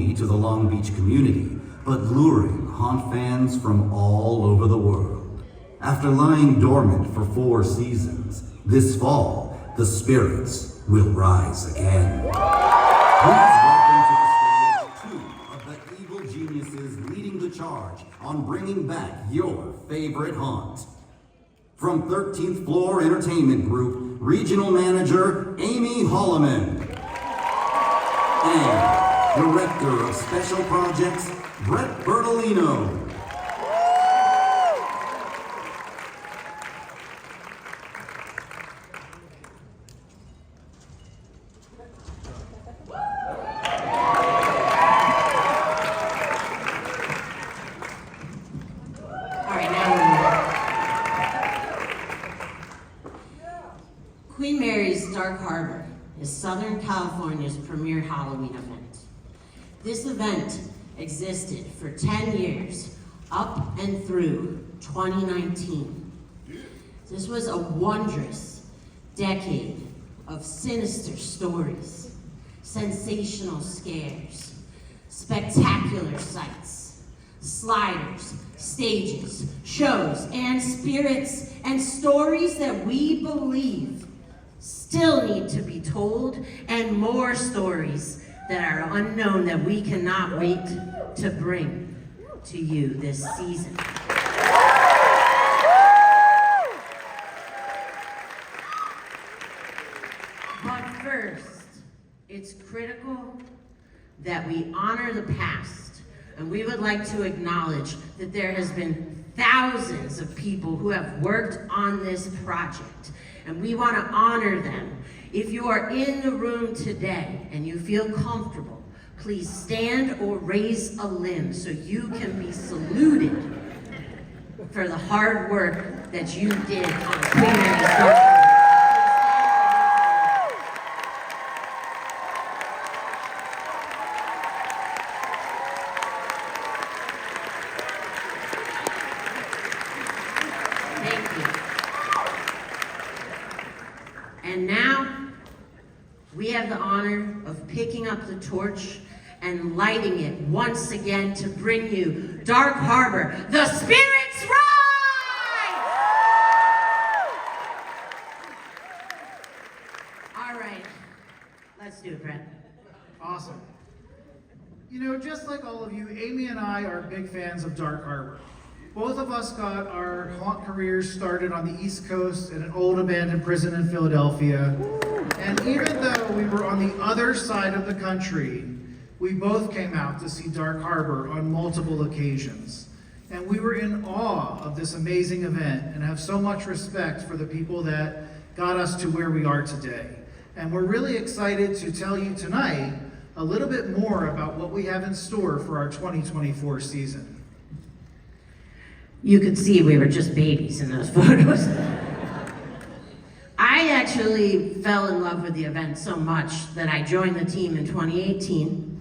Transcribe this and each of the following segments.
to the Long Beach community, but luring haunt fans from all over the world. After lying dormant for 4 seasons, this fall, the spirits will rise again. Please welcome to the stage 2 of the evil geniuses leading the charge on bringing back your favorite haunt. From 13th Floor Entertainment Group, Regional Manager Amy Holloman. And Director of Special Projects, Brett Bertolino. Queen Mary's Dark Harbor is Southern California's premier Halloween event. This event existed for 10 years, up and through 2019. This was a wondrous decade of sinister stories, sensational scares, spectacular sights, sliders, stages, shows, and spirits, and stories that we believe still need to be told, and more stories that are unknown that we cannot wait to bring to you this season. But first, it's critical that we honor the past, and we would like to acknowledge that there has been thousands of people who have worked on this project, and we want to honor them. If you are in the room today and you feel comfortable, please stand or raise a limb so you can be saluted for the hard work that you did on Queen Mary's Dark Harbor. Thank you. And now, we have the honor of picking up the torch and lighting it once again to bring you Dark Harbor, the Spirits Ride! All right, let's do it, Brett. Awesome. You know, just like all of you, Amy and I are big fans of Dark Harbor. Both of us got our haunt careers started on the East Coast in an old abandoned prison in Philadelphia. And even though we were on the other side of the country, we both came out to see Dark Harbor on multiple occasions. And we were in awe of this amazing event and have so much respect for the people that got us to where we are today. And we're really excited to tell you tonight a little bit more about what we have in store for our 2024 season. You could see we were just babies in those photos. I actually fell in love with the event so much that I joined the team in 2018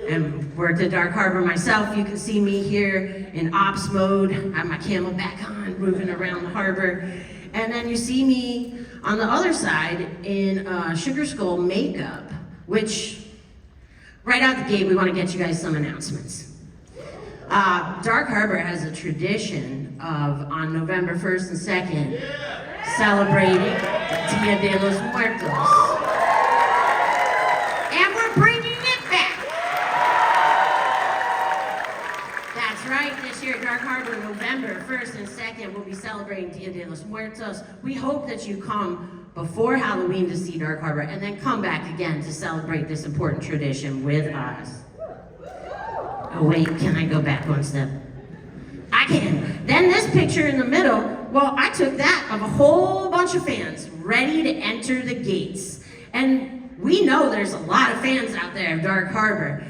and worked at Dark Harbor myself. You can see me here in ops mode. I have my camelback on, moving around the harbor. And then you see me on the other side in Sugar Skull makeup, which right out the gate, we want to get you guys some announcements. Dark Harbor has a tradition of, on November 1st and 2nd, celebrating Dia de los Muertos. And we're bringing it back. That's right, this year at Dark Harbor, November 1st and 2nd, we'll be celebrating Dia de los Muertos. We hope that you come before Halloween to see Dark Harbor, and then come back again to celebrate this important tradition with us. Oh wait, can I go back one step? I can. Then this picture in the middle, well, I took that of a whole bunch of fans ready to enter the gates. And we know there's a lot of fans out there of Dark Harbor.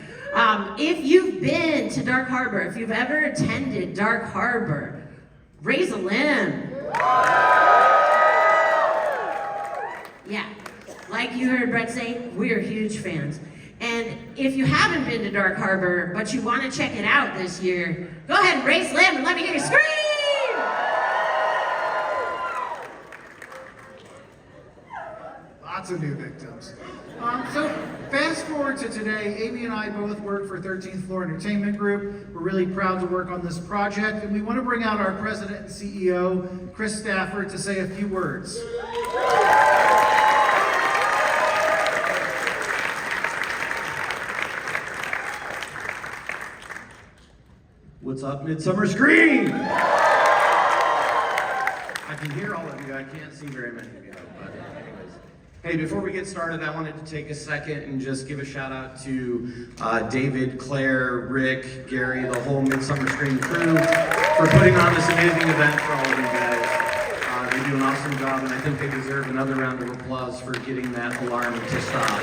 If you've been to Dark Harbor, if you've ever attended Dark Harbor, raise a limb. Yeah, like you heard Brett say, we're huge fans. And if you haven't been to Dark Harbor, but you want to check it out this year, go ahead and raise a limb and let me hear you scream! Lots of new victims. So fast forward to today, Amy and I both work for 13th Floor Entertainment Group. We're really proud to work on this project, and we want to bring out our president and CEO, Chris Stafford, to say a few words. What's up, Midsummer Screen? I can hear all of you. I can't see very many of you, but anyways. Hey, before we get started, I wanted to take a second and just give a shout out to David, Claire, Rick, Gary, the whole Midsummer Screen crew for putting on this amazing event for all of you guys. They do an awesome job, and I think they deserve another round of applause for getting that alarm to stop.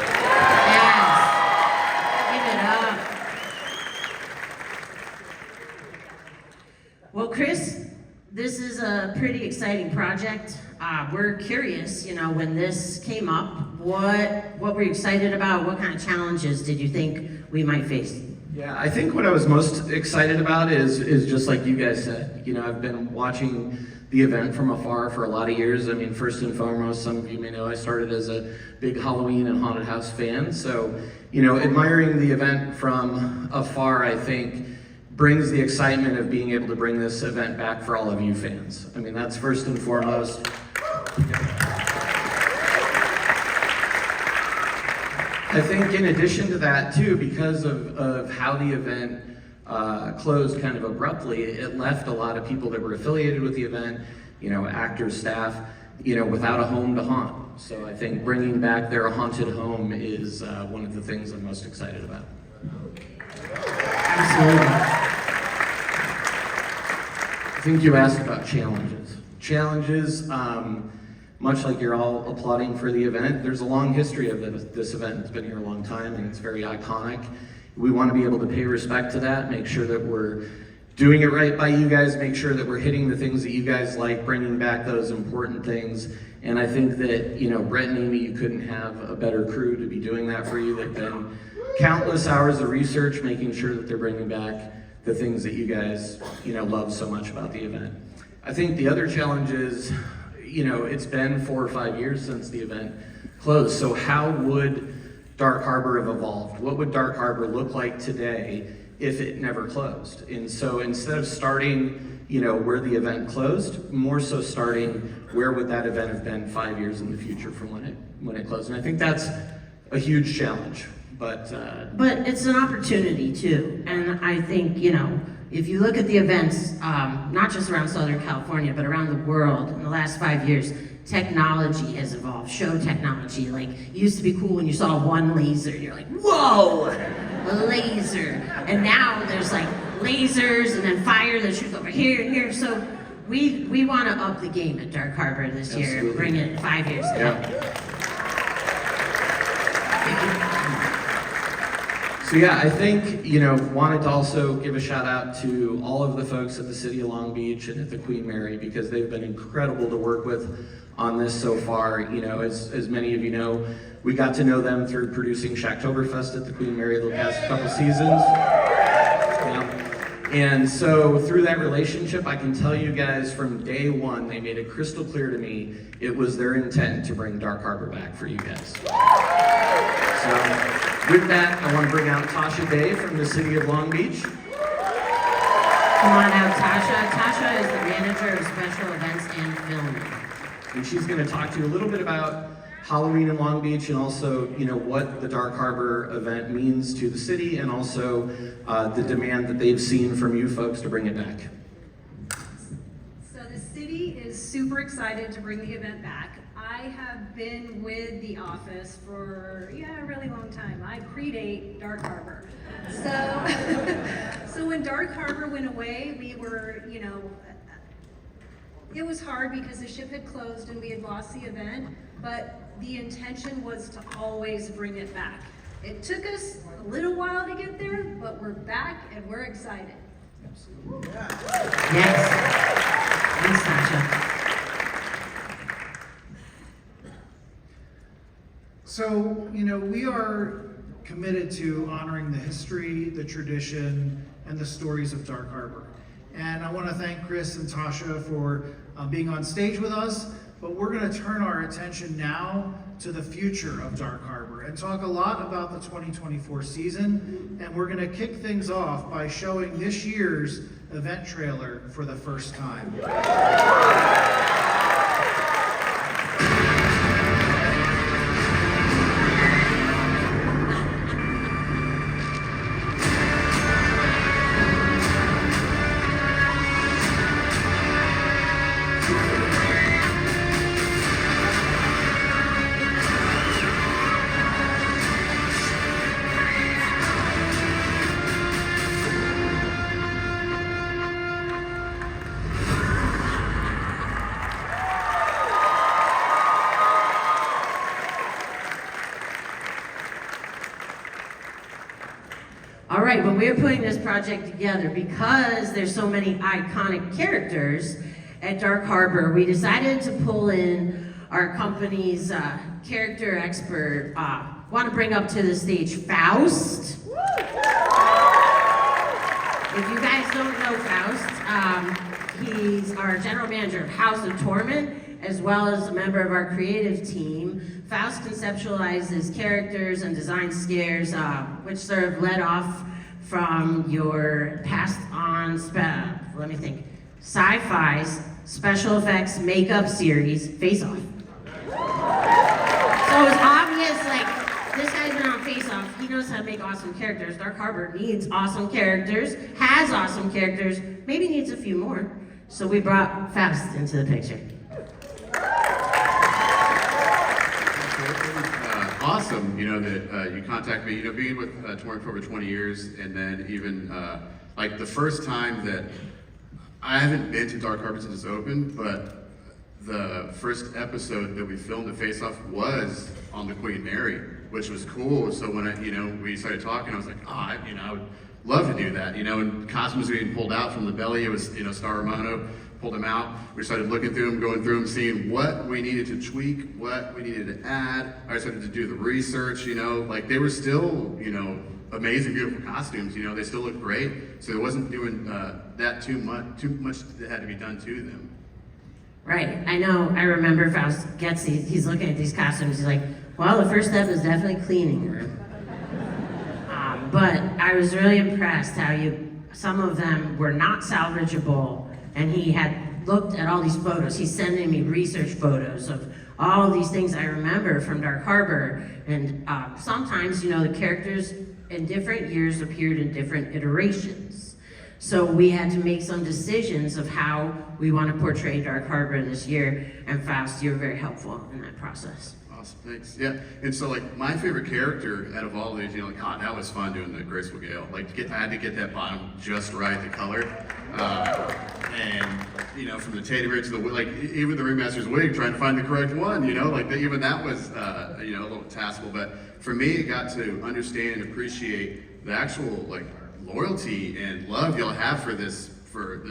Yes. Give it up. Well, Chris, this is a pretty exciting project. We're curious, when this came up, what were you excited about? What kind of challenges did you think we might face? Yeah, I think what I was most excited about is just like you guys said. I've been watching the event from afar for a lot of years. I mean, first and foremost, some of you may know I started as a big Halloween and haunted house fan. So, admiring the event from afar, I think, brings the excitement of being able to bring this event back for all of you fans. I mean, that's first and foremost. I think in addition to that too, because of how the event closed kind of abruptly, it left a lot of people that were affiliated with the event, actors, staff, without a home to haunt. So I think bringing back their haunted home is one of the things I'm most excited about. Absolutely. I think you asked about challenges. Challenges, much like you're all applauding for the event, there's a long history of this event. It's been here a long time and it's very iconic. We want to be able to pay respect to that, make sure that we're doing it right by you guys, make sure that we're hitting the things that you guys like, bringing back those important things. And I think that, Brett and Amy, you couldn't have a better crew to be doing that for you. They've been countless hours of research, making sure that they're bringing back the things that you guys, love so much about the event. I think the other challenge is, it's been 4 or 5 years since the event closed. So how would Dark Harbor have evolved? What would Dark Harbor look like today if it never closed? And so instead of starting, where the event closed, more so starting where would that event have been 5 years in the future from when it closed? And I think that's a huge challenge. But it's an opportunity too, and I think if you look at the events, not just around Southern California, but around the world in the last 5 years, technology has evolved. Show technology, like it used to be cool when you saw one laser, you're like, whoa, a laser, and now there's like lasers and then fire that shoots over here and here. So we want to up the game at Dark Harbor this year and bring it 5 years ahead. So yeah, I think, wanted to also give a shout out to all of the folks at the City of Long Beach and at the Queen Mary, because they've been incredible to work with on this so far. As many of you know, we got to know them through producing Shacktoberfest at the Queen Mary the past couple seasons. And so through that relationship, I can tell you guys from day one, they made it crystal clear to me it was their intent to bring Dark Harbor back for you guys. So with that, I want to bring out Tasha Day from the City of Long Beach. Come on out, Tasha. Tasha is the manager of special events and filming. And she's going to talk to you a little bit about Halloween in Long Beach and also, what the Dark Harbor event means to the city and also the demand that they've seen from you folks to bring it back. So the city is super excited to bring the event back. I have been with the office for, a really long time. I predate Dark Harbor. So when Dark Harbor went away, we were, it was hard because the ship had closed and we had lost the event, but the intention was to always bring it back. It took us a little while to get there, but we're back and we're excited. Absolutely. Yes. Thanks, Tasha. So, we are committed to honoring the history, the tradition, and the stories of Dark Harbor. And I want to thank Chris and Tasha for being on stage with us. but we're going to turn our attention now to the future of Dark Harbor and talk a lot about the 2024 season. And we're going to kick things off by showing this year's event trailer for the first time. All right, well, we're putting this project together because there's so many iconic characters at Dark Harbor. We decided to pull in our company's character expert. Want to bring up to the stage Faust. If you guys don't know Faust, he's our general manager of House of Torment, as well as a member of our creative team. Faust conceptualizes characters and designs scares, which sort of led off from your passed on, sci-fi's special effects makeup series, Face Off. So it's obvious, like, this guy's been on Face Off. He knows how to make awesome characters. Dark Harbor needs awesome characters, has awesome characters, maybe needs a few more. So we brought Faust into the picture. Awesome, you know, that you contact me, you know, being with Torment for over 20 years, and then even, like, the first time that, I haven't been to Dark Harbor since it's opened, but the first episode that we filmed at Face Off was on the Queen Mary, which was cool. So when we started talking, I was like, I would love to do that, you know, and costumes were being pulled out from the belly. It was, Star Romano pulled them out. We started looking through them, going through them, seeing what we needed to tweak, what we needed to add. I started to do the research, like they were still, amazing, beautiful costumes, they still looked great. So it wasn't doing that too much that had to be done to them. Right, I remember Faust gets these, he's looking at these costumes, he's like, well, the first step is definitely cleaning her. But I was really impressed how some of them were not salvageable, and he had looked at all these photos. He's sending me research photos of all of these things I remember from Dark Harbor. And sometimes, the characters in different years appeared in different iterations. So we had to make some decisions of how we want to portray Dark Harbor this year. And Faust, you were very helpful in that process. Awesome, thanks. Yeah, and so my favorite character out of all of these, that was fun doing the Graceful Gale. I had to get that bottom just right, the color. And from the teddy bear to the even the ringmaster's wig, trying to find the correct one. Even that was a little taskful. But for me, it got to understand and appreciate the actual loyalty and love y'all have for this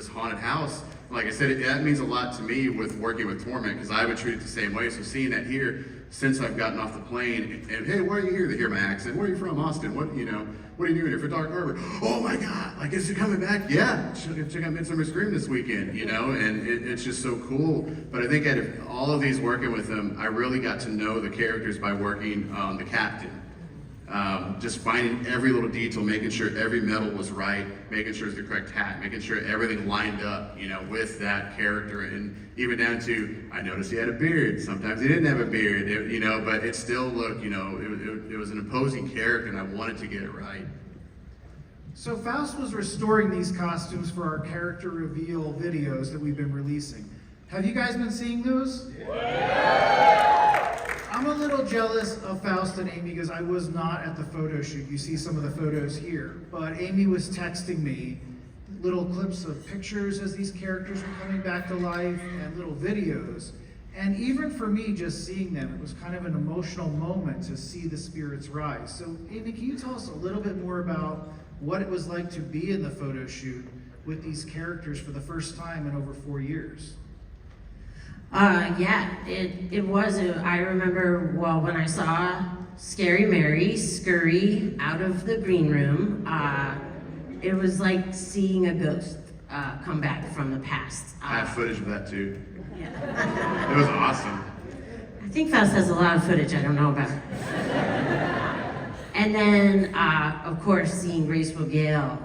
haunted house. Like I said, that means a lot to me with working with Torment, because I would treat it the same way. So seeing that here, since I've gotten off the plane, and hey, why are you here? To hear my accent. Where are you from? Austin. What are you doing here for Dark Harbor? Oh my God! Is it coming back? Yeah. Check out Midsummer Scream this weekend. And it's just so cool. But I think out of all of these working with them, I really got to know the characters by working on the captain. Just finding every little detail, making sure every medal was right, making sure it's the correct hat, making sure everything lined up, with that character. And even down to, I noticed he had a beard. Sometimes he didn't have a beard, but it still looked, it was an imposing character, and I wanted to get it right. So Faust was restoring these costumes for our character reveal videos that we've been releasing. Have you guys been seeing those? I'm a little jealous of Faust and Amy because I was not at the photo shoot. You see some of the photos here. But Amy was texting me little clips of pictures as these characters were coming back to life and little videos. And even for me, just seeing them, it was kind of an emotional moment to see the spirits rise. So Amy, can you tell us a little bit more about what it was like to be in the photo shoot with these characters for the first time in over 4 years? It was. I remember, when I saw Scary Mary scurry out of the green room, it was like seeing a ghost. come back from the past. I have footage of that too. Yeah. It was awesome. I think Faust has a lot of footage I don't know about. And then, of course, seeing Graceful Gale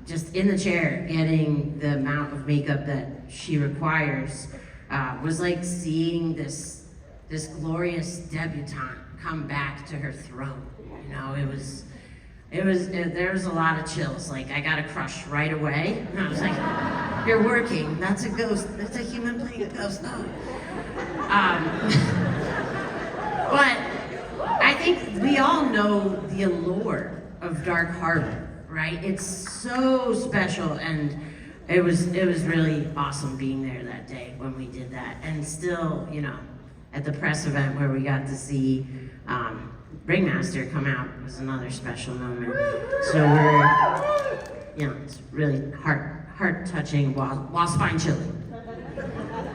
just in the chair, getting the amount of makeup that she requires, was like seeing this glorious debutante come back to her throne. You know, there was a lot of chills. Like, I got a crush right away. And I was like, you're working. That's a ghost. That's a human playing a ghost. No. But I think we all know the allure of Dark Harbor, right? It's so special, and it was really awesome being there that day when we did that. And still, you know, at the press event where we got to see Ringmaster come out was another special moment. So it's really heart-touching while spine-chilling.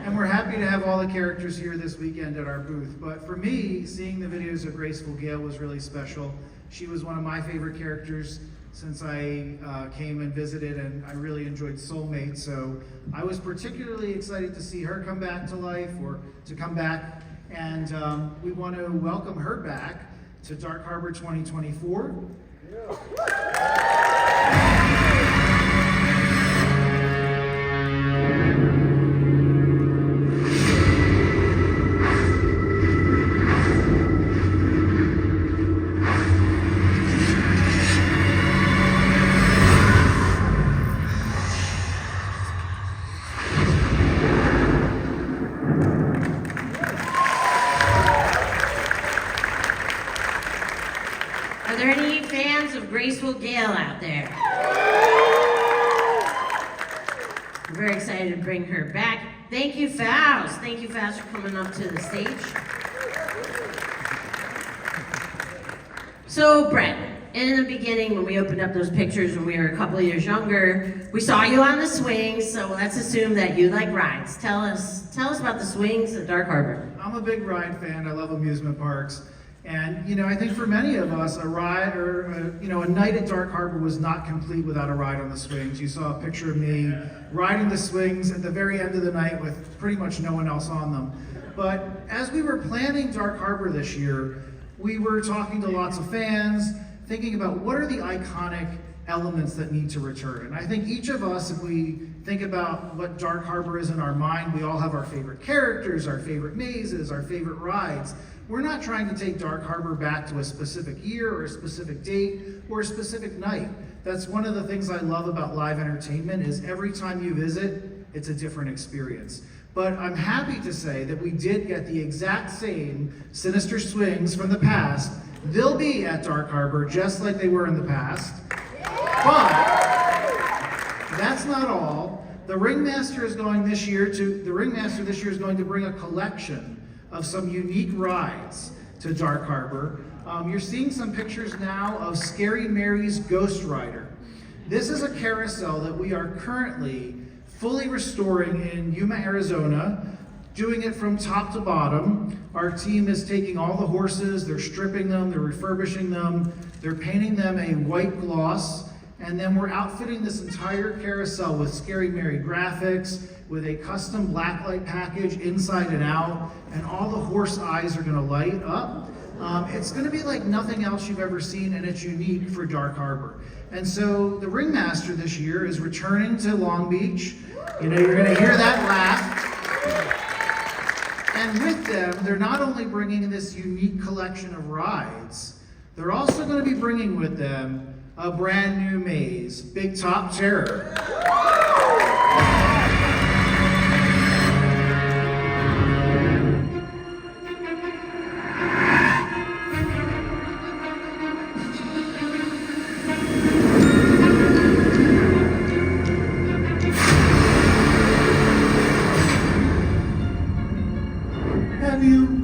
And we're happy to have all the characters here this weekend at our booth. But for me, seeing the videos of Graceful Gale was really special. She was one of my favorite characters since I came and visited, and I really enjoyed Soulmate. So I was particularly excited to see her come back to life, or to come back. And we want to welcome her back to Dark Harbor 2024. Are there any fans of Graceful Gale out there? I'm very excited to bring her back. Thank you, Faust. Thank you, Faust, for coming up to the stage. So, Brett, in the beginning, when we opened up those pictures when we were a couple of years younger, we saw you on the swings, so let's assume that you like rides. Tell us about the swings at Dark Harbor. I'm a big ride fan. I love amusement parks. And, you know, I think for many of us, a ride or, a night at Dark Harbor was not complete without a ride on the swings. You saw a picture of me riding the swings at the very end of the night with pretty much no one else on them. But as we were planning Dark Harbor this year, we were talking to lots of fans, thinking about what are the iconic elements that need to return. And I think each of us, if we think about what Dark Harbor is in our mind, we all have our favorite characters, our favorite mazes, our favorite rides. We're not trying to take Dark Harbor back to a specific year or a specific date or a specific night. That's one of the things I love about live entertainment is every time you visit, it's a different experience. But I'm happy to say that we did get the exact same sinister swings from the past. They'll be at Dark Harbor just like they were in the past. But that's not all. The Ringmaster this year is going to bring a collection of some unique rides to Dark Harbor. You're seeing some pictures now of Scary Mary's Ghost Rider. This is a carousel that we are currently fully restoring in Yuma, Arizona, doing it from top to bottom. Our team is taking all the horses, they're stripping them, they're refurbishing them, they're painting them a white gloss, and then we're outfitting this entire carousel with Scary Mary graphics, with a custom blacklight package inside and out, and all the horse eyes are gonna light up. It's gonna be like nothing else you've ever seen, and it's unique for Dark Harbor. And so the Ringmaster this year is returning to Long Beach. You know, you're gonna hear that laugh. And with them, they're not only bringing this unique collection of rides, they're also gonna be bringing with them a brand new maze, Big Top Terror. Have you?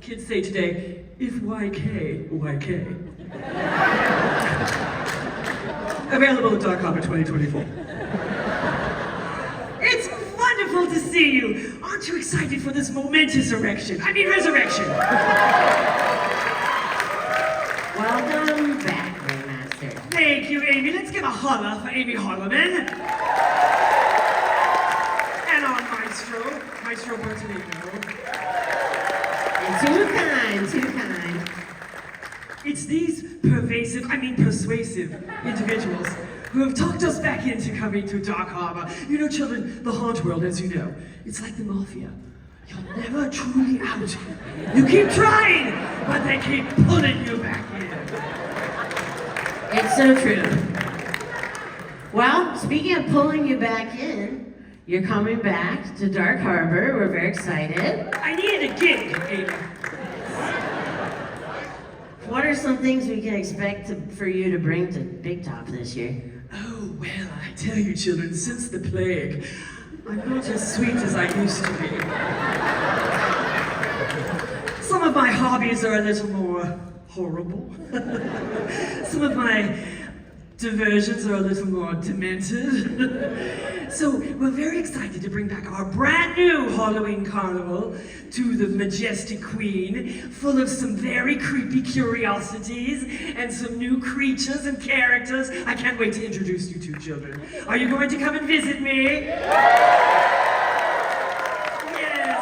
kids say today, if YK, YK. Available at Dark Harbor 2024. It's wonderful to see you. Aren't you excited for this momentous resurrection? Welcome back, Ringmaster. Thank you, Amy. Let's give a holla for Amy Holloman. And our Maestro Bertolino. And too kind. It's these persuasive individuals who have talked us back into coming to Dark Harbor. You know, children, the haunt world, as you know, it's like the mafia. You're never truly out. You keep trying, but they keep pulling you back in. It's so true. Well, speaking of pulling you back in, you're coming back to Dark Harbor. We're very excited. I needed a gig, Amy. What are some things we can expect for you to bring to Big Top this year? Oh, well, I tell you, children, since the plague, I'm not as sweet as I used to be. Some of my hobbies are a little more horrible. Some of my diversions are a little more demented. So we're very excited to bring back our brand new Halloween carnival to the Majestic Queen, full of some very creepy curiosities and some new creatures and characters. I can't wait to introduce you to, children. Are you going to come and visit me? Yes,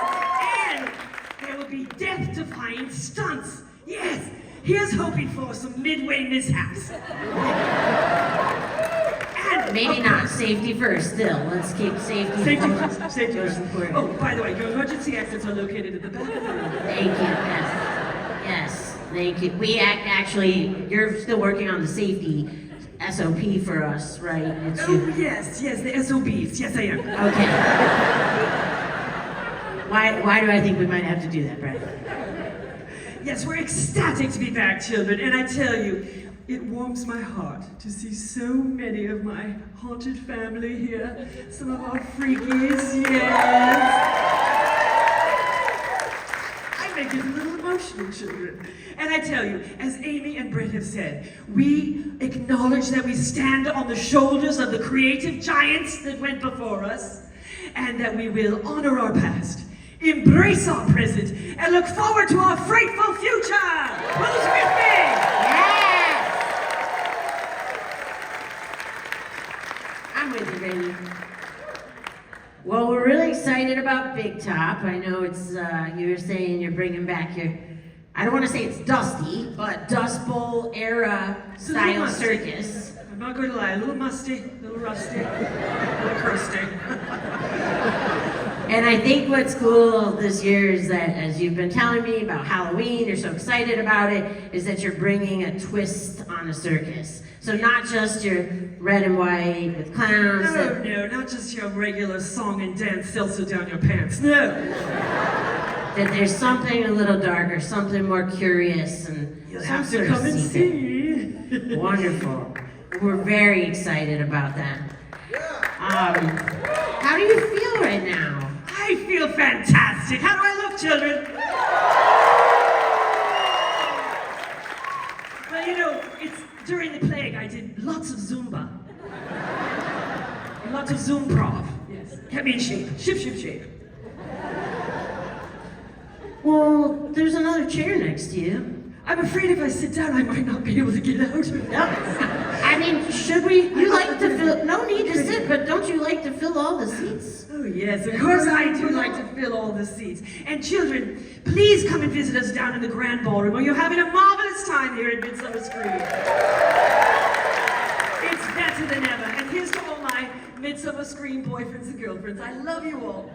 and there will be death-defying stunts. Yes, here's hoping for some midway mishaps. Maybe not. Safety first, still. Let's keep safety first. Safety first. Oh, by the way, your emergency exits are located at the back of the room. Thank you. Yes. Thank you. You're still working on the safety SOP for us, right? Yes, the SOBs. Yes, I am. Okay. Why do I think we might have to do that, Brad? Yes, we're ecstatic to be back, children, and I tell you, it warms my heart to see so many of my haunted family here. Some of our freakies, yes. I make it a little emotional, children. And I tell you, as Amy and Brett have said, we acknowledge that we stand on the shoulders of the creative giants that went before us, and that we will honor our past, embrace our present, and look forward to our frightful future. Who's with me? I'm with you, baby. Well, we're really excited about Big Top. I know it's, you were saying you're bringing back your, I don't want to say it's dusty, but Dust Bowl era style circus. I'm not going to lie, a little musty, a little rusty, a little crusty. And I think what's cool this year is that, as you've been telling me about Halloween, you're so excited about it, is that you're bringing a twist on a circus. So not just your red and white with clowns. No, not just your regular song and dance seltzer down your pants, no. That there's something a little darker, something more curious, and You'll some have to sort come of and secret. see. Wonderful. We're very excited about that. How do you feel right now? I feel fantastic. How do I look, children? Well, you know, it's during the plague I did lots of Zumba. Lots of Zoom prov. Yes. Kept me in shape. Shape. Well, there's another chair next to you. I'm afraid if I sit down, I might not be able to get out. I mean, should we? You like to fill, no need to sit, but don't you like to fill all the seats? Oh yes, of course I do like to fill all the seats. And children, please come and visit us down in the Grand Ballroom, where you're having a marvelous time here at Midsummer Screen. It's better than ever. And here's to all my Midsummer Screen boyfriends and girlfriends. I love you all.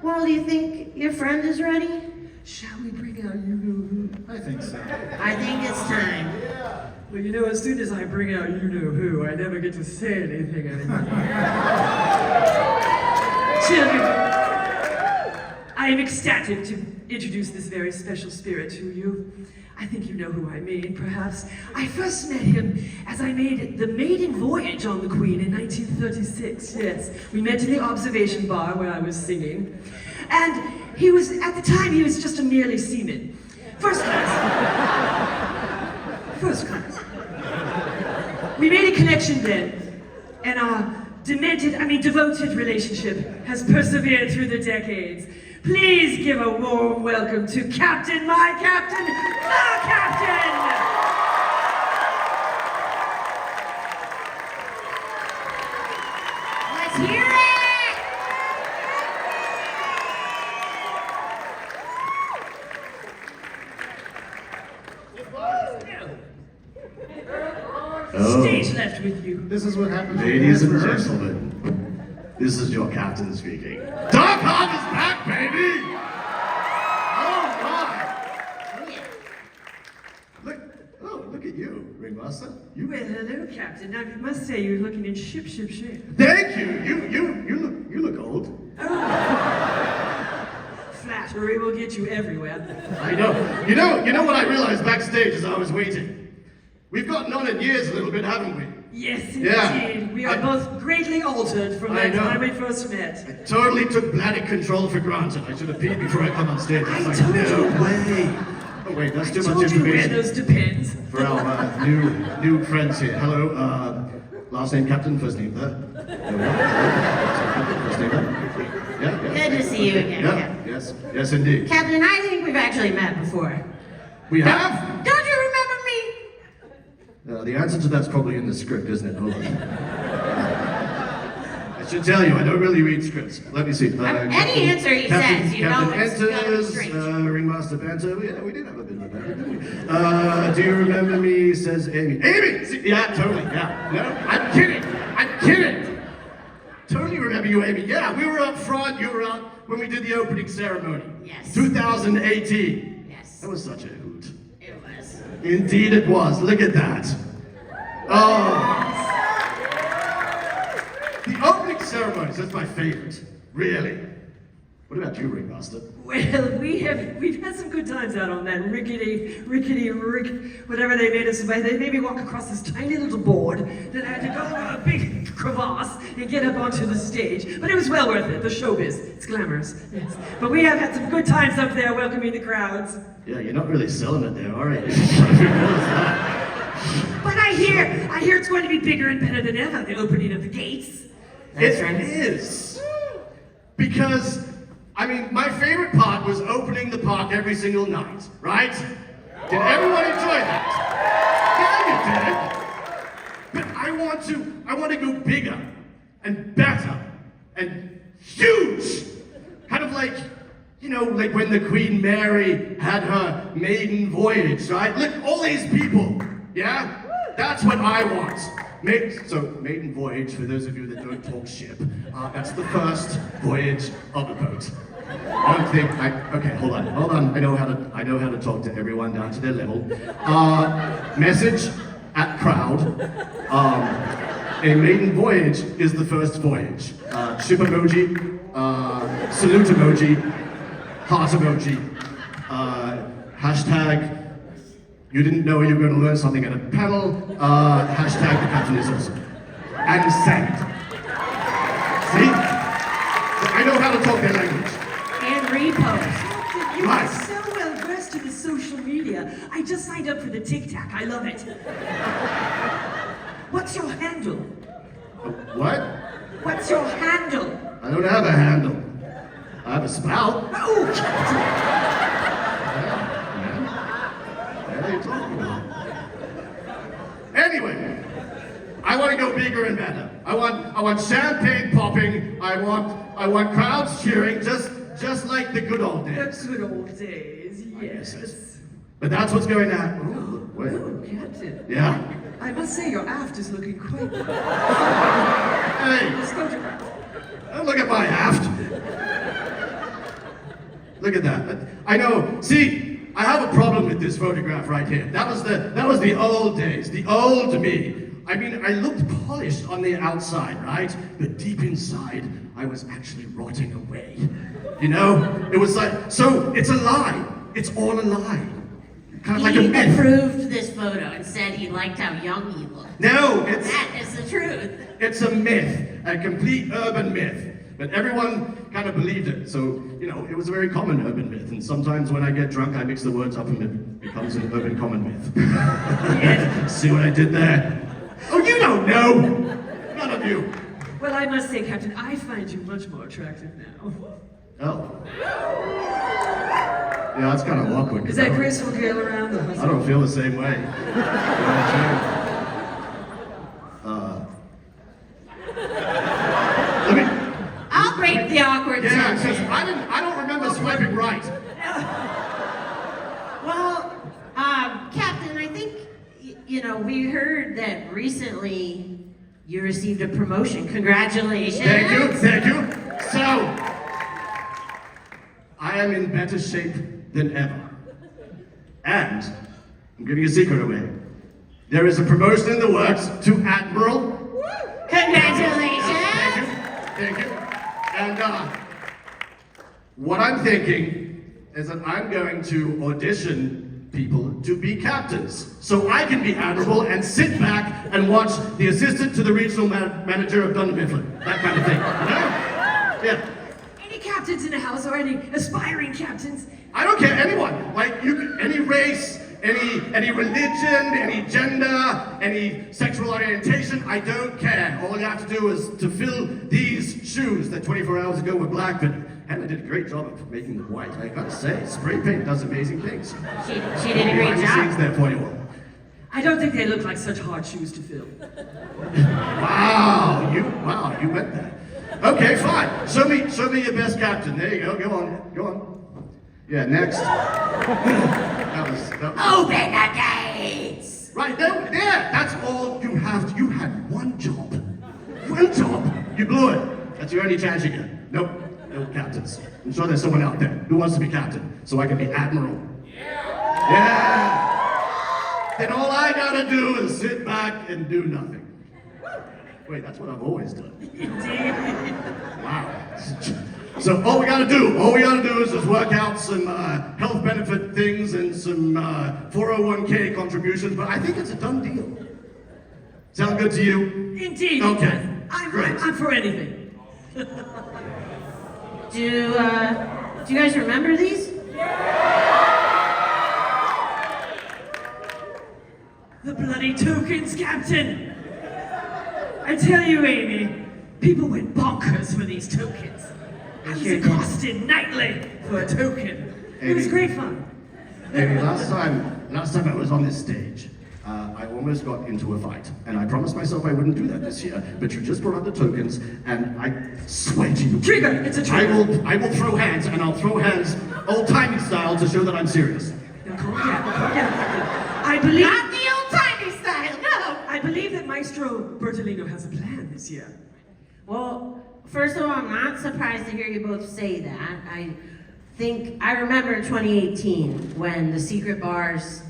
Well, do you think your friend is ready? Shall we bring out you-know-who? I think so. I think it's time. Well, you know, as soon as I bring out you-know-who, I never get to say anything anymore. Children, I am ecstatic to introduce this very special spirit to you. I think you know who I mean, perhaps. I first met him as I made the maiden voyage on the Queen in 1936, yes. We met in the observation bar where I was singing. And he was, at the time, he was just a merely seaman. First class. First class. We made a connection then, and our devoted relationship has persevered through the decades. Please give a warm welcome to Captain, my Captain, the Captain! Let's hear it! Stage left with you. This is what happens. Ladies and gentlemen, this is your captain speaking. Dark Harbor's back, baby! Oh my! Look at you, Ringmaster. Well, hello, Captain. Now, I must say, you're looking in shape. Thank you. You look old. Flattery will get you everywhere. I know. You know what I realized backstage as I was waiting? We've gotten on in years a little bit, haven't we? Yes, indeed. Yeah. We are both greatly altered from I that know. time we first met. I totally took bladder control for granted. I should have peed before I come on stage. I was like, told no you. way. Oh wait, that's too much Told you where information those depends. for our new friends here. Hello, last name Captain, first name there. First name there. Yeah. Good to see you again, Yeah. Captain. Yes, indeed. Captain, I think we've actually met before. We have. Don't you remember me? The answer to that's probably in the script, isn't it? Hold on. I should tell you, I don't really read scripts. Let me see. Any answer he says, you know Captain it's gotta be enters, strange. Ringmaster banter. Yeah, we did have a bit of a banter, didn't we? Do you remember me? Says Amy. Amy! See, yeah, totally. Yeah. No, I'm kidding. Totally remember you, Amy. Yeah, we were up front. You were out when we did the opening ceremony. Yes. 2018. Yes, That was such a hoot. it was. Indeed it was. Look at that. Oh. The opening ceremonies, that's my favorite. Really. What about you, Ringmaster? Well, we've had some good times out on that rickety, whatever they made us. They made me walk across this tiny little board, then I had to go over a big crevasse and get up onto the stage. But it was well worth it. The showbiz, it's glamorous. Yes. But we have had some good times up there welcoming the crowds. Yeah, you're not really selling it there, are you? But I hear it's going to be bigger and better than ever. The opening of the gates. That's It right. is. Because, I mean, my favorite part was opening the park every single night, right? Did everyone enjoy that? Yeah, you did. But I want to go bigger and better and huge. Kind of like, you know, like when the Queen Mary had her maiden voyage, right? Look, all these people, yeah? That's what I want. Maiden voyage, for those of you that don't talk ship, that's the first voyage of a boat. Okay, hold on. I know how to talk to everyone down to their level. Message at crowd. A maiden voyage is the first voyage. Ship emoji, salute emoji, heart emoji, hashtag, you didn't know you were going to learn something at a panel, hashtag the captain is awesome. And send. See? I know how to talk their language. And repost. You Right. are so well versed in the social media. I just signed up for the TikTok. I love it. What's your handle? What? What's your handle? I don't have a handle. I have a spout. Oh, Captain. What are you talking about? Anyway, I want to go bigger and better. I want champagne popping. I want crowds cheering, just like the good old days. The good old days, yes. But that's what's going to happen. Ooh, wait. Oh, Captain. Yeah. I must say your aft is looking quite. Hey, This photograph. don't look at my aft. Look at that. I know. See, I have a problem with this photograph right here. That was the old days, the old me. I mean, I looked polished on the outside, right? But deep inside, I I was actually rotting away. You know? It was like, so it's a lie. It's all a lie. Kind of like a He myth. approved this photo and said he liked how young he looked. No, it's That is the truth. it's a myth, a complete urban myth. But everyone kind of believed it. So, you know, it was a very common urban myth. And sometimes when I get drunk, I mix the words up and it becomes an urban common myth. Yeah, see what I did there? Oh, you don't know! None of you. Well, I must say, Captain, I find you much more attractive now. Oh. Yeah, that's kind of awkward. Is that graceful girl around the house? I don't feel the same way. Let me. I'll break the awkward Yeah, tension. because I don't remember swiping right. Well, Captain, I think, you know, we heard that recently you received a promotion. Congratulations. Thank you, thank you. So, I am in better shape than ever. And, I'm giving a secret away. There is a promotion in the works to Admiral. Congratulations. Thank you. And, what I'm thinking is that I'm going to audition people to be captains. So I can be admiral and sit back and watch the assistant to the regional manager of Dunder Mifflin. That kind of thing. You know? Yeah. Any captains in the house or any aspiring captains? I don't care, anyone. Like, any race, any religion, any gender, any sexual orientation, I don't care. All you have to do is to fill these shoes that 24 hours ago were black, but Hannah did a great job of making them white. I gotta say, spray paint does amazing things. She did a great Behind the scenes job. there for you all. I don't think they look like such hard shoes to fill. Wow, you went there. Okay, fine. Show me your best captain. There you go. Go on. Yeah, next. that was Open the gates. right there. That's all you have to. You had one job. You blew it. That's your only chance you get. Nope. No captains. I'm sure there's someone out there who wants to be captain, so I can be admiral. Yeah. Then all I gotta do is sit back and do nothing. Wait, that's what I've always done. Wow. So all we gotta do is just work out some health benefit things and some 401k contributions, but I think it's a done deal. Sound good to you? Indeed. Okay. Great. I'm for anything. Do you guys remember these? The bloody tokens, Captain! I tell you, Amy, people went bonkers for these tokens. I was accosted nightly for a token. It was Amy. great fun. Amy, last time I was on this stage, I almost got into a fight, and I promised myself I wouldn't do that this year. But you just brought up the tokens, and I swear to you, Trigger! It's a trigger! I will throw hands, and I'll throw hands old-timey style to show that I'm serious. Now calm down. I believe... Not the old-timey style, no. I believe that Maestro Bertolino has a plan this year. Well, first of all, I'm not surprised to hear you both say that. I remember in 2018 when the secret bars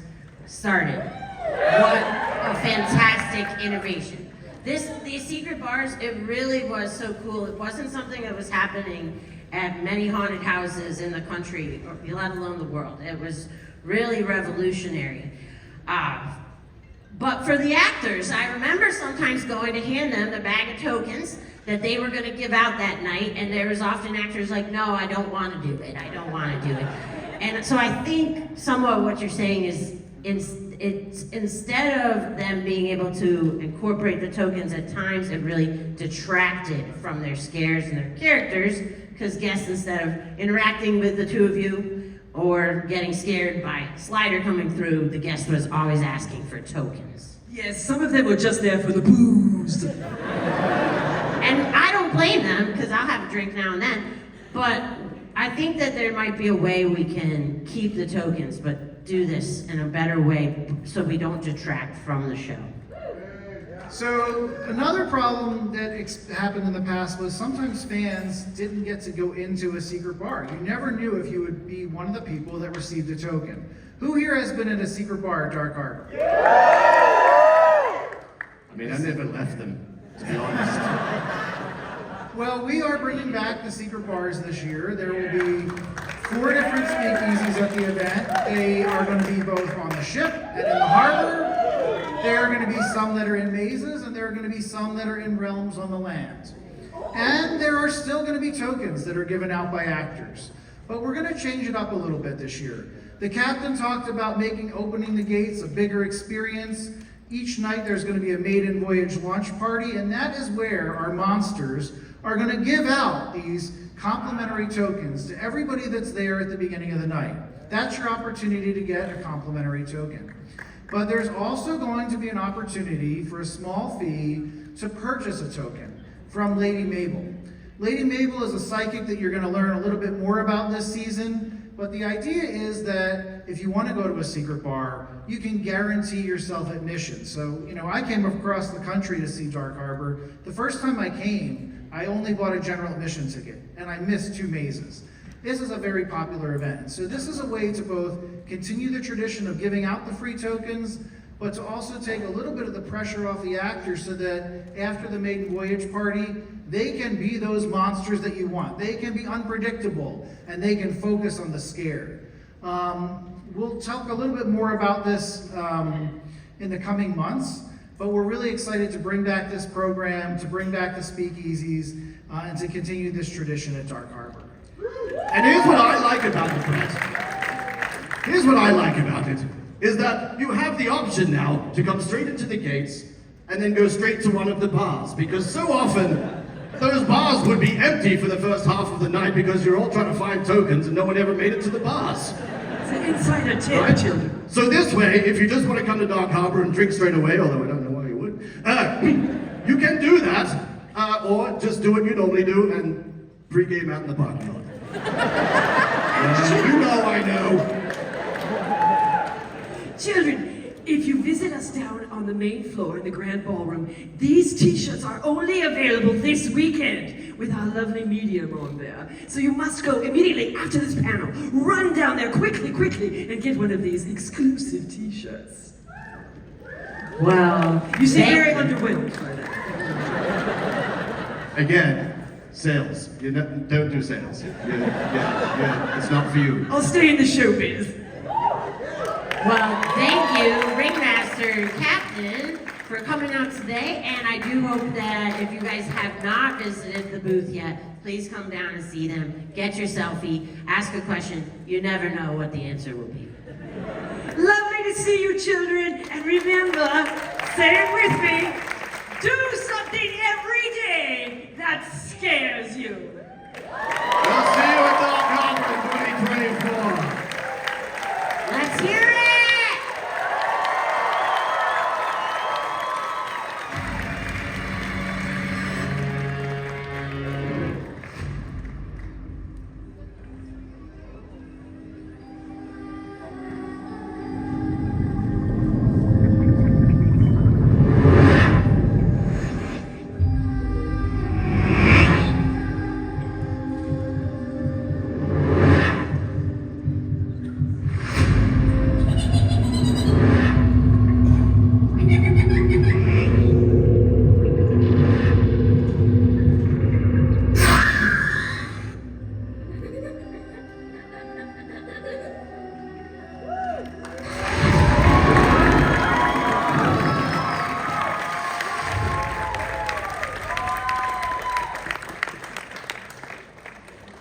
started. What a fantastic innovation. These secret bars, it really was so cool. It wasn't something that was happening at many haunted houses in the country, or let alone the world. It was really revolutionary. But for the actors, I remember sometimes going to hand them the bag of tokens that they were going to give out that night, and there was often actors like, no, I don't want to do it. I don't want to do it. And so I think somewhat what you're saying is it's instead of them being able to incorporate the tokens at times, it really detracted from their scares and their characters, because guests, instead of interacting with the two of you or getting scared by Slider coming through, the guest was always asking for tokens. Yes, some of them were just there for the booze. And I don't blame them, because I'll have a drink now and then, but I think that there might be a way we can keep the tokens, but do this in a better way so we don't detract from the show. So another problem that happened in the past was sometimes fans didn't get to go into a secret bar. You never knew if you would be one of the people that received a token. Who here has been in a secret bar at Dark Harbor? I mean, I never left them, to be honest. Well, we are bringing back the secret bars this year. There will be 4 different speakeasies at the event. They are going to be both on the ship and in the harbor. There are going to be some that are in mazes, and there are going to be some that are in realms on the land. And there are still going to be tokens that are given out by actors. But we're going to change it up a little bit this year. The captain talked about making opening the gates a bigger experience. Each night there's going to be a maiden voyage launch party, and that is where our monsters are going to give out these complimentary tokens to everybody that's there at the beginning of the night. That's your opportunity to get a complimentary token. But there's also going to be an opportunity for a small fee to purchase a token from Lady Mabel. Lady Mabel is a psychic that you're going to learn a little bit more about this season, but the idea is that if you want to go to a secret bar, you can guarantee yourself admission. So, I came across the country to see Dark Harbor. The first time I came, I only bought a general admission ticket, and I missed 2 mazes. This is a very popular event. So this is a way to both continue the tradition of giving out the free tokens, but to also take a little bit of the pressure off the actors so that after the maiden voyage party, they can be those monsters that you want. They can be unpredictable, and they can focus on the scare. We'll talk a little bit more about this in the coming months, but we're really excited to bring back this program, to bring back the speakeasies, and to continue this tradition at Dark Harbor. And here's what I like about it, Brett. Here's what I like about it, is that you have the option now to come straight into the gates and then go straight to one of the bars, because so often those bars would be empty for the first half of the night because you're all trying to find tokens and no one ever made it to the bars. It's an insider tip, Right? children. So this way, if you just want to come to Dark Harbor and drink straight away, although I don't know why you would, you can do that, or just do what you normally do and pre-game out in the parking lot. You know I know. Children, if you visit us down on the main floor in the grand ballroom, these t-shirts are only available this weekend with our lovely medium on there. So you must go immediately after this panel, run down there quickly, and get one of these exclusive t-shirts. Wow, you seem very underwhelmed by that. Again, sales. Don't do sales. It's not for you. I'll stay in the showbiz. Well, thank you, Ringmaster Captain, for coming out today, and I do hope that if you guys have not visited the booth yet, please come down and see them, get your selfie, ask a question. You never know what the answer will be. Lovely to see you, children, and remember, say it with me, do something every day that scares you. We'll see you at Dark Harbor in 2024. Let's hear it!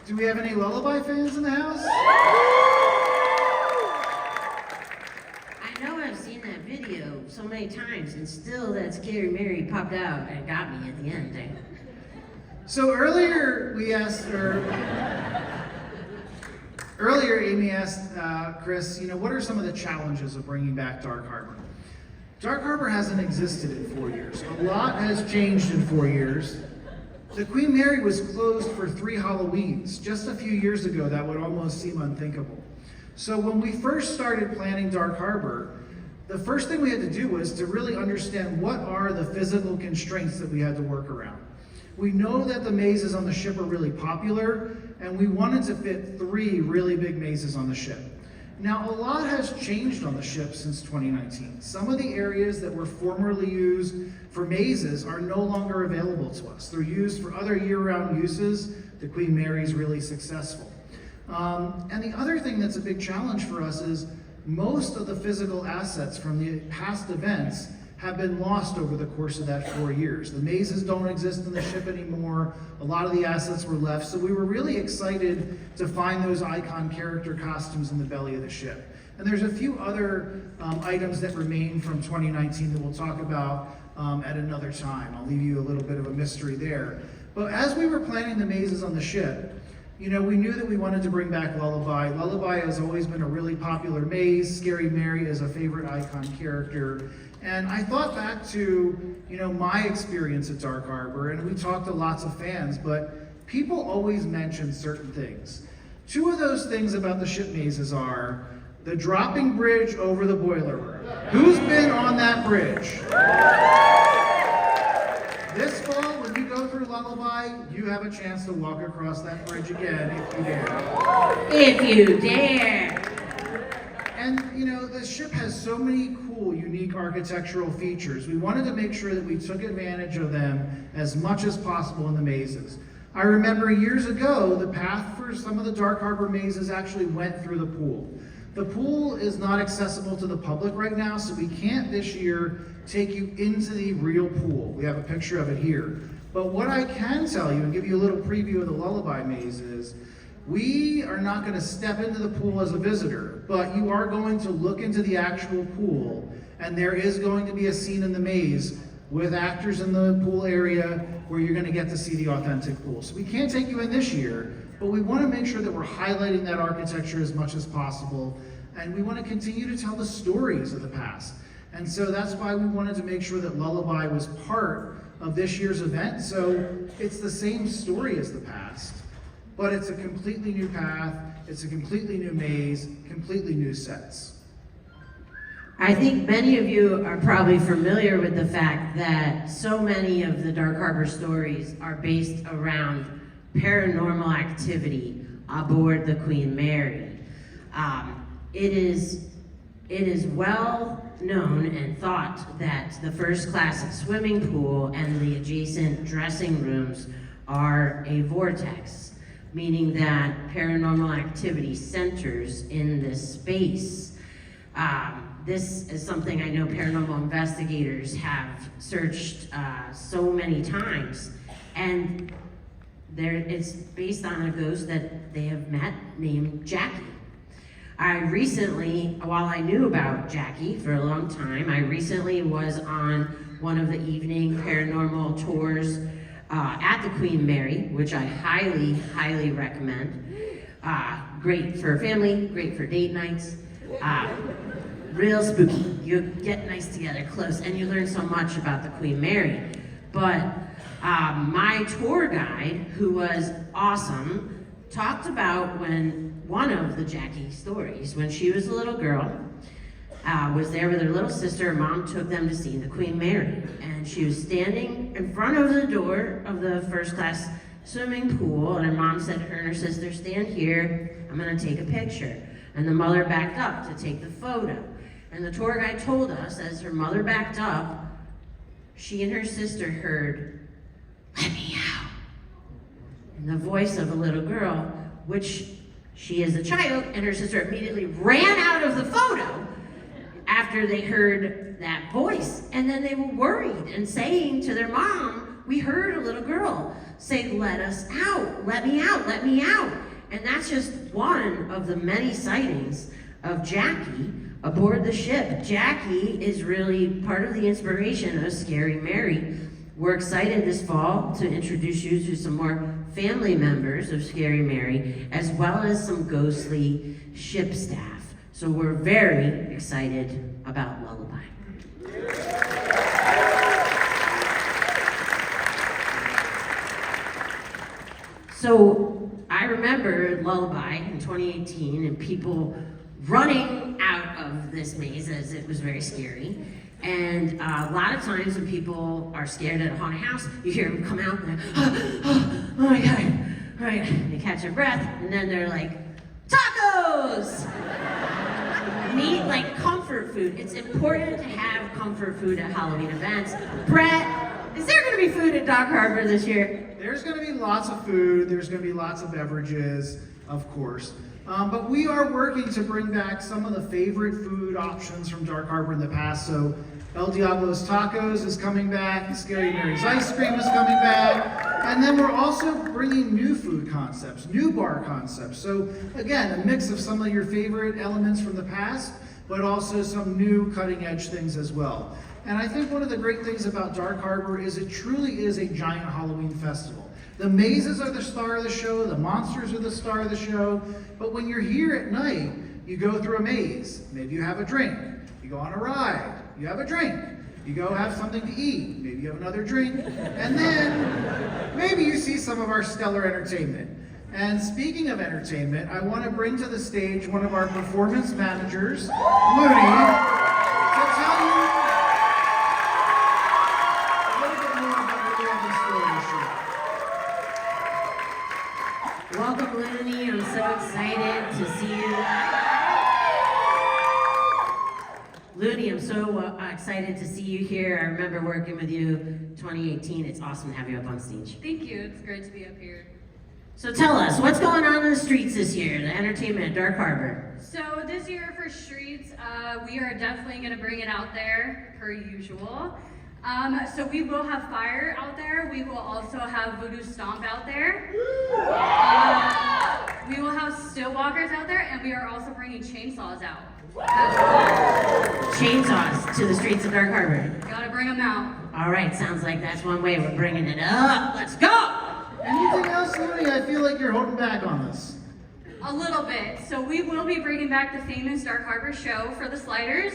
Do we have any Lullaby fans in the house? I know I've seen that video so many times, and still that Scary Mary popped out and got me at the end there. So earlier Amy asked Chris, what are some of the challenges of bringing back Dark Harbor? Dark Harbor hasn't existed in 4 years. A lot has changed in 4 years. The Queen Mary was closed for 3 Halloweens. Just a few years ago, that would almost seem unthinkable. So when we first started planning Dark Harbor, the first thing we had to do was to really understand what are the physical constraints that we had to work around. We know that the mazes on the ship are really popular, and we wanted to fit 3 really big mazes on the ship. Now, a lot has changed on the ship since 2019. Some of the areas that were formerly used for mazes are no longer available to us. They're used for other year-round uses. The Queen Mary is really successful. And the other thing that's a big challenge for us is most of the physical assets from the past events have been lost over the course of that 4 years. The mazes don't exist in the ship anymore. A lot of the assets were left. So we were really excited to find those icon character costumes in the belly of the ship. And there's a few other items that remain from 2019 that we'll talk about at another time. I'll leave you a little bit of a mystery there. But as we were planning the mazes on the ship, you know, we knew that we wanted to bring back Lullaby. Lullaby has always been a really popular maze. Scary Mary is a favorite icon character. And I thought back to, you know, my experience at Dark Harbor, and we talked to lots of fans, but people always mention certain things. Two of those things about the ship mazes are the dropping bridge over the boiler room. Who's been on that bridge? This fall, when you go through Lullaby, you have a chance to walk across that bridge again if you dare. If you dare. And, you know, the ship has so many cool, unique architectural features. We wanted to make sure that we took advantage of them as much as possible in the mazes. I remember years ago, the path for some of the Dark Harbor mazes actually went through the pool. The pool is not accessible to the public right now, so we can't this year take you into the real pool. We have a picture of it here. But what I can tell you and give you a little preview of the Lullaby maze is, we are not going to step into the pool as a visitor, but you are going to look into the actual pool, and there is going to be a scene in the maze with actors in the pool area where you're going to get to see the authentic pool. So we can't take you in this year, but we want to make sure that we're highlighting that architecture as much as possible, and we want to continue to tell the stories of the past. And so that's why we wanted to make sure that Lullaby was part of this year's event. So it's the same story as the past, but it's a completely new path, it's a completely new maze, completely new sets. I think many of you are probably familiar with the fact that so many of the Dark Harbor stories are based around paranormal activity aboard the Queen Mary. It is well known and thought that the first class swimming pool and the adjacent dressing rooms are a vortex, meaning that paranormal activity centers in this space. This is something I know paranormal investigators have searched so many times, and it's based on a ghost that they have met named Jackie. While I knew about Jackie for a long time, I recently was on one of the evening paranormal tours at the Queen Mary, which I highly, highly recommend. Great for family, great for date nights. Real spooky. You get nice together, close, and you learn so much about the Queen Mary. But my tour guide, who was awesome, talked about when one of the Jackie stories, when she was a little girl, was there with her little sister. Her mom took them to see the Queen Mary, and she was standing in front of the door of the first class swimming pool, and her mom said to her and her sister, "Stand here, I'm gonna take a picture." And the mother backed up to take the photo. And the tour guide told us, as her mother backed up, she and her sister heard, "Let me out," in the voice of a little girl, which she is a child, and her sister immediately ran out of the photo after they heard that voice. And then they were worried and saying to their mom, "We heard a little girl say, 'Let us out, let me out, let me out.'" And that's just one of the many sightings of Jackie aboard the ship. Jackie is really part of the inspiration of Scary Mary. We're excited this fall to introduce you to some more family members of Scary Mary, as well as some ghostly ship staff. So we're very excited about Lullaby. So I remember Lullaby in 2018 and people running out of this maze as it was very scary. And a lot of times when people are scared at a haunted house, you hear them come out and they're, oh my God, right? They catch their breath and then they're like, tacos! meat, like comfort food. It's important to have comfort food at Halloween events. Brett, is there going to be food at Dark Harbor this year? There's going to be lots of food. There's going to be lots of beverages, of course. But we are working to bring back some of the favorite food options from Dark Harbor in the past. So El Diablo's Tacos is coming back. Scary Mary's Ice Cream is coming back. And then we're also bringing new food concepts, new bar concepts. So again, a mix of some of your favorite elements from the past, but also some new cutting edge things as well. And I think one of the great things about Dark Harbor is it truly is a giant Halloween festival. The mazes are the star of the show, the monsters are the star of the show, but when you're here at night, you go through a maze, maybe you have a drink, you go on a ride, you have a drink, you go have something to eat, maybe you have another drink, and then maybe you see some of our stellar entertainment. And speaking of entertainment, I want to bring to the stage one of our performance managers, Looney, to tell you a little bit more about what we have in store this year. Welcome, Looney. I'm so excited to see you. Looney, I'm so excited to see you here. I remember working with you 2018. It's awesome to have you up on stage. Thank you. It's great to be up here. So tell us, what's going on in the streets this year, the entertainment at Dark Harbor? So this year for streets, we are definitely going to bring it out there per usual. So we will have fire out there. We will also have Voodoo Stomp out there. We will have still walkers out there, and we are also bringing chainsaws out. Chainsaws to the streets of Dark Harbor. Gotta bring them out. All right, sounds like that's one way we're bringing it up. Let's go! Anything else, Looney? I feel like you're holding back on this. A little bit. So we will be bringing back the famous Dark Harbor show for the sliders.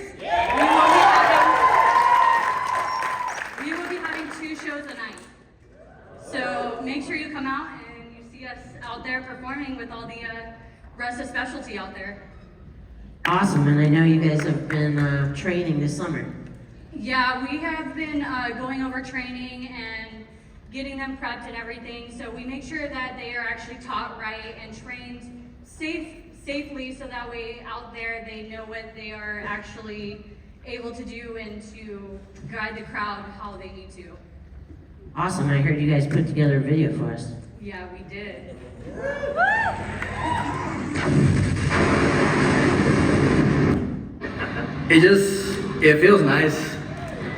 We will be having 2 shows a night. So make sure you come out and you see us out there performing with all the rest of specialty out there. Awesome, and I know you guys have been training this summer. Yeah, we have been going over training and getting them prepped and everything. So we make sure that they are actually taught right and trained safely, so that way out there they know what they are actually able to do and to guide the crowd how they need to. Awesome, I heard you guys put together a video for us. Yeah, we did. It feels nice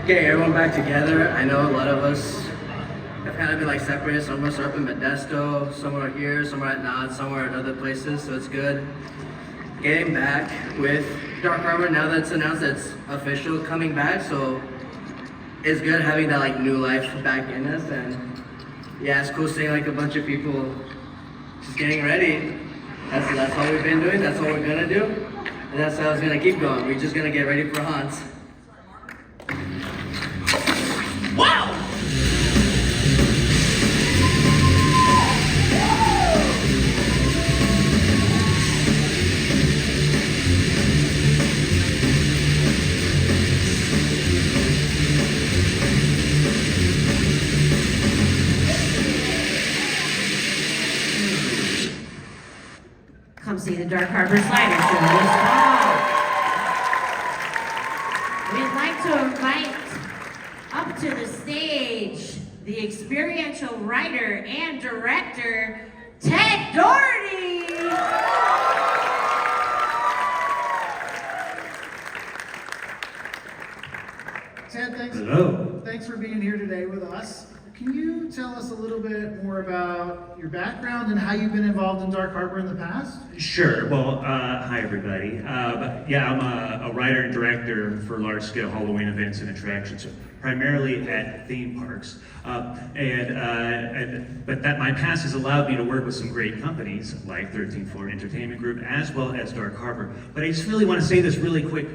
getting everyone back together. I know a lot of us have kind of been like separated. Some of us are up in Modesto, some are here, some are at Nod, some are at other places, so it's good getting back with Dark Harbor now that it's announced that it's official coming back. So it's good having that like new life back in us, and yeah, it's cool seeing like a bunch of people just getting ready. That's all we've been doing, that's what we're gonna do, and that's how it's gonna keep going. We're just gonna get ready for haunts. Wow! Come see the Dark Harbor Slider Show this fall. We'd like to invite up to the stage the experiential writer and director, Ted Doherty. Ted, Hello. thanks for being here today with us. Can you tell us a little bit more about your background and how you've been involved in Dark Harbor in the past? Sure. Well, hi everybody. Yeah, I'm a writer and director for large-scale Halloween events and attractions, primarily at theme parks. But that my past has allowed me to work with some great companies like 13th Floor Entertainment Group, as well as Dark Harbor. But I just really want to say this really quick.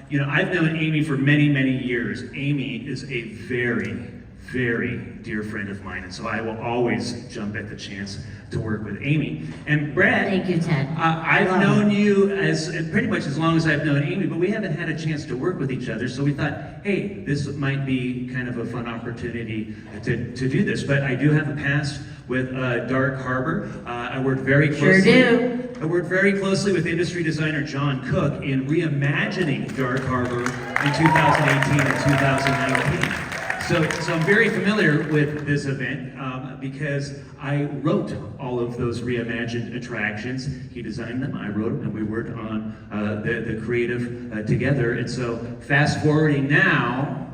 You know, I've known Amy for many, many years. Amy is a very dear friend of mine, and so I will always jump at the chance to work with Amy. And Brad, Thank you, Ted. I've known you as pretty much as long as I've known Amy, but we haven't had a chance to work with each other, so we thought, hey, this might be kind of a fun opportunity to do this. But I do have a past with Dark Harbor. I worked very closely. Sure do. I worked very closely with industry designer John Cook in reimagining Dark Harbor in 2018 and 2019. So I'm very familiar with this event because I wrote all of those reimagined attractions. He designed them, I wrote them, and we worked on the creative together. And so fast forwarding now,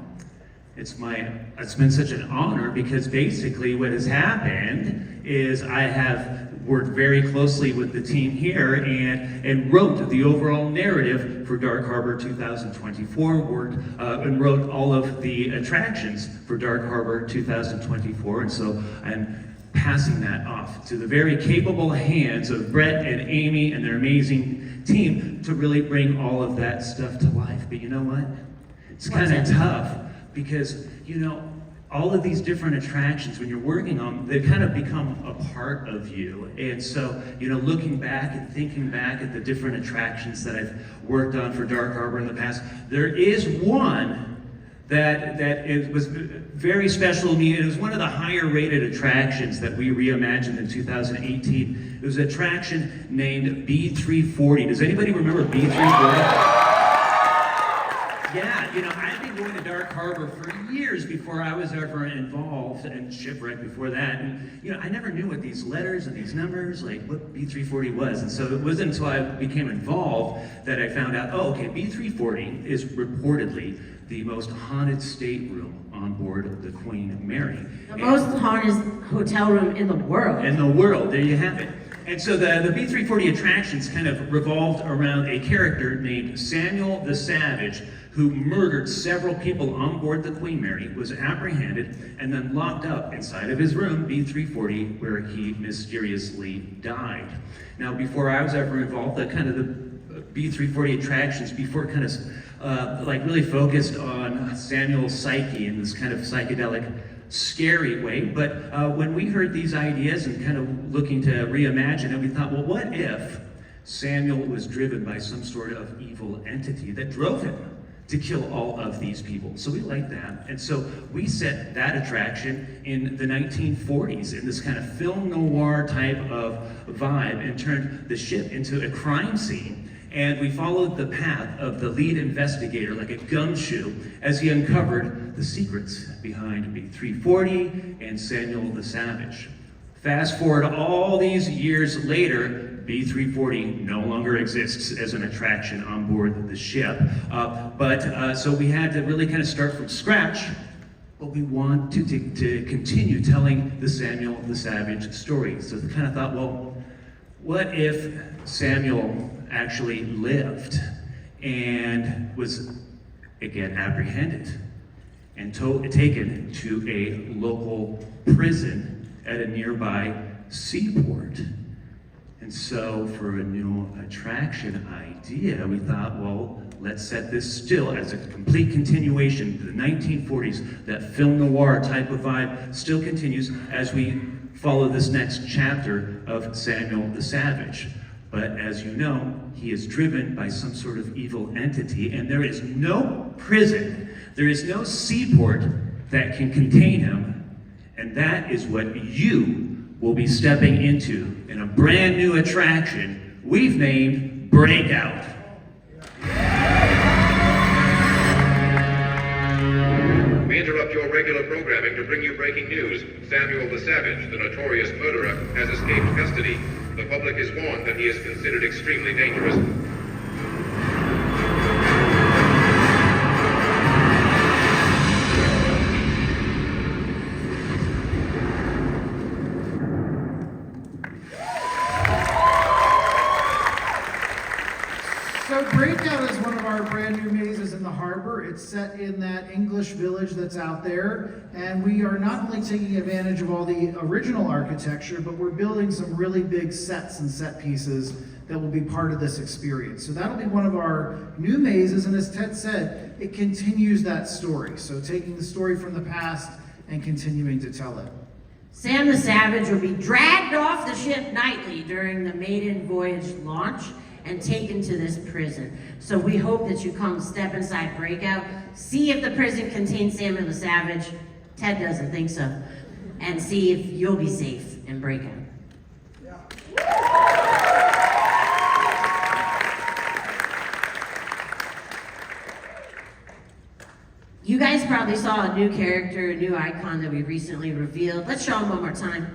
it's been such an honor because basically what has happened is I have worked very closely with the team here and wrote the overall narrative for Dark Harbor 2024, and wrote all of the attractions for Dark Harbor 2024, and so I'm passing that off to the very capable hands of Brett and Amy and their amazing team to really bring all of that stuff to life. But you know what? It's kind of tough because, you know, all of these different attractions, when you're working on them, they kind of become a part of you. And so, you know, looking back and thinking back at the different attractions that I've worked on for Dark Harbor in the past, there is one that it was very special to me. It was one of the higher rated attractions that we reimagined in 2018. It was an attraction named B340. Does anybody remember B340? Yeah, you know, I've been going to Dark Harbor for years before I was ever involved, and Shipwreck before that. And, you know, I never knew what these letters and these numbers, like what B340 was. And so it wasn't until I became involved that I found out, oh, okay, B340 is reportedly the most haunted stateroom on board the Queen Mary. The most haunted hotel room in the world. In the world, there you have it. And so the B340 attractions kind of revolved around a character named Samuel the Savage, who murdered several people on board the Queen Mary, was apprehended, and then locked up inside of his room, B340, where he mysteriously died. Now, before I was ever involved, the B340 attractions, before kind of like really focused on Samuel's psyche in this kind of psychedelic, scary way. But when we heard these ideas and kind of looking to reimagine it, we thought, well, what if Samuel was driven by some sort of evil entity that drove him to kill all of these people? So we liked that. And so we set that attraction in the 1940s in this kind of film noir type of vibe and turned the ship into a crime scene. And we followed the path of the lead investigator like a gumshoe as he uncovered the secrets behind B340 and Samuel the Savage. Fast forward all these years later, B340 no longer exists as an attraction on board the ship. So we had to really kind of start from scratch, but we want to continue telling the Samuel the Savage story. So we kind of thought, well, what if Samuel actually lived and was, again, apprehended and taken to a local prison at a nearby seaport? And so for a new attraction idea, we thought, well, let's set this still as a complete continuation. The 1940s, that film noir type of vibe still continues as we follow this next chapter of Samuel the Savage. But as you know, he is driven by some sort of evil entity, and there is no prison, there is no seaport that can contain him, and that is what you will be stepping into in a brand new attraction we've named Breakout. We interrupt your regular programming to bring you breaking news. Samuel the Savage, the notorious murderer, has escaped custody. The public is warned that he is considered extremely dangerous. So Breakout is one of our brand new mazes in the harbor. It's set in that English village that's out there, and we are not only taking advantage of all the original architecture, but we're building some really big sets and set pieces that will be part of this experience. So that'll be one of our new mazes, and as Ted said, it continues that story. So taking the story from the past and continuing to tell it. Sam the Savage will be dragged off the ship nightly during the maiden voyage launch and taken to this prison. So we hope that you come step inside Breakout, see if the prison contains Samuel the Savage. Ted doesn't think so. And see if you'll be safe in Breakout. Yeah. probably saw a new character, a new icon that we recently revealed. Let's show them one more time.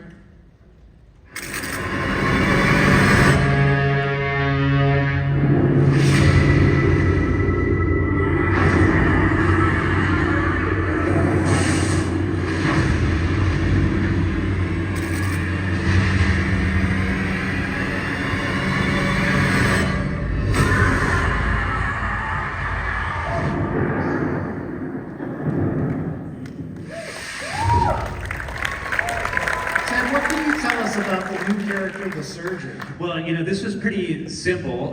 Ted, what can you tell us about the new character, the surgeon? Well, this was pretty simple.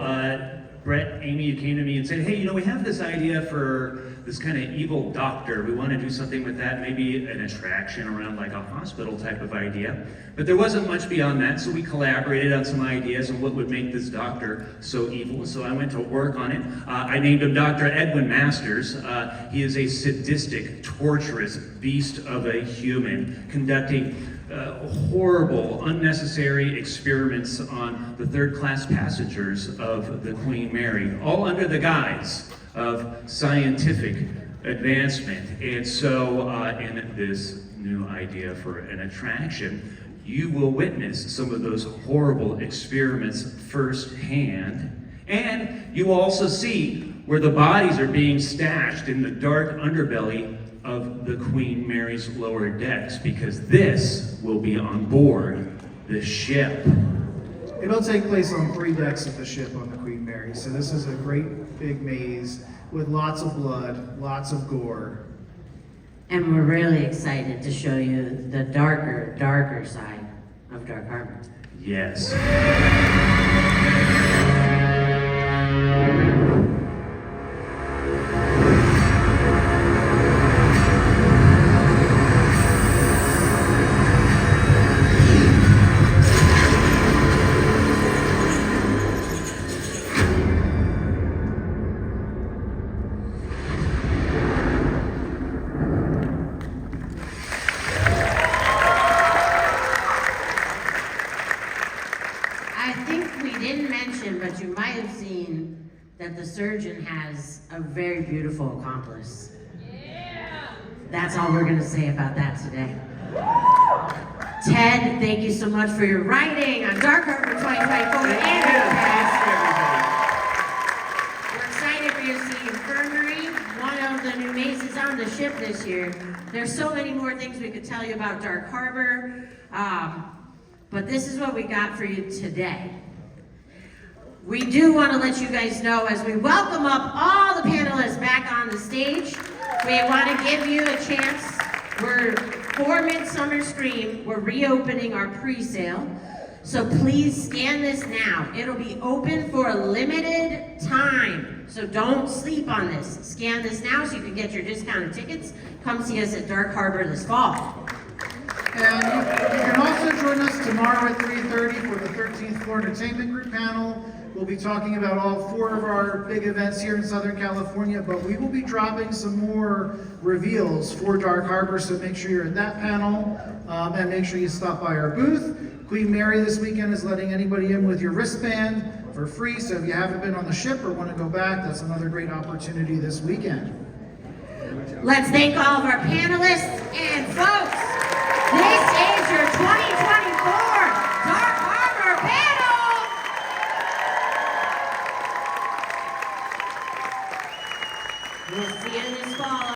Brett, Amy, you came to me and said, hey, we have this idea for this kind of evil doctor. We want to do something with that, maybe an attraction around like a hospital type of idea. But there wasn't much beyond that, so we collaborated on some ideas on what would make this doctor so evil. So I went to work on it. I named him Dr. Edwin Masters. He is a sadistic, torturous beast of a human, conducting horrible, unnecessary experiments on the third-class passengers of the Queen Mary, all under the guise of scientific advancement. And so in this new idea for an attraction, you will witness some of those horrible experiments firsthand, and you will also see where the bodies are being stashed in the dark underbelly of the Queen Mary's lower decks, because this will be on board the ship. It'll take place on 3 decks of the ship on the Queen Mary. So this is a great big maze with lots of blood, lots of gore. And we're really excited to show you the darker side of Dark Harbor. Yes. I think we didn't mention, but you might have seen that the surgeon has a very beautiful accomplice. Yeah. That's all we're gonna say about that today. Ted, thank you so much for your writing on Dark Harbor 2024 and your past. We're excited for you to see Infirmary, one of the new mazes on the ship this year. There's so many more things we could tell you about Dark Harbor, but this is what we got for you today. We do want to let you guys know, as we welcome up all the panelists back on the stage, we want to give you a chance. For Midsummer Scream, we're reopening our pre-sale. So please scan this now. It'll be open for a limited time. So don't sleep on this. Scan this now so you can get your discounted tickets. Come see us at Dark Harbor this fall. And you can also join us tomorrow at 3:30 for the 13th Floor Entertainment Group panel. We'll be talking about all 4 of our big events here in Southern California, but we will be dropping some more reveals for Dark Harbor, so make sure you're at that panel, and make sure you stop by our booth. Queen Mary this weekend is letting anybody in with your wristband for free, so if you haven't been on the ship or want to go back, that's another great opportunity this weekend. Let's thank all of our panelists, and folks, this is your 2024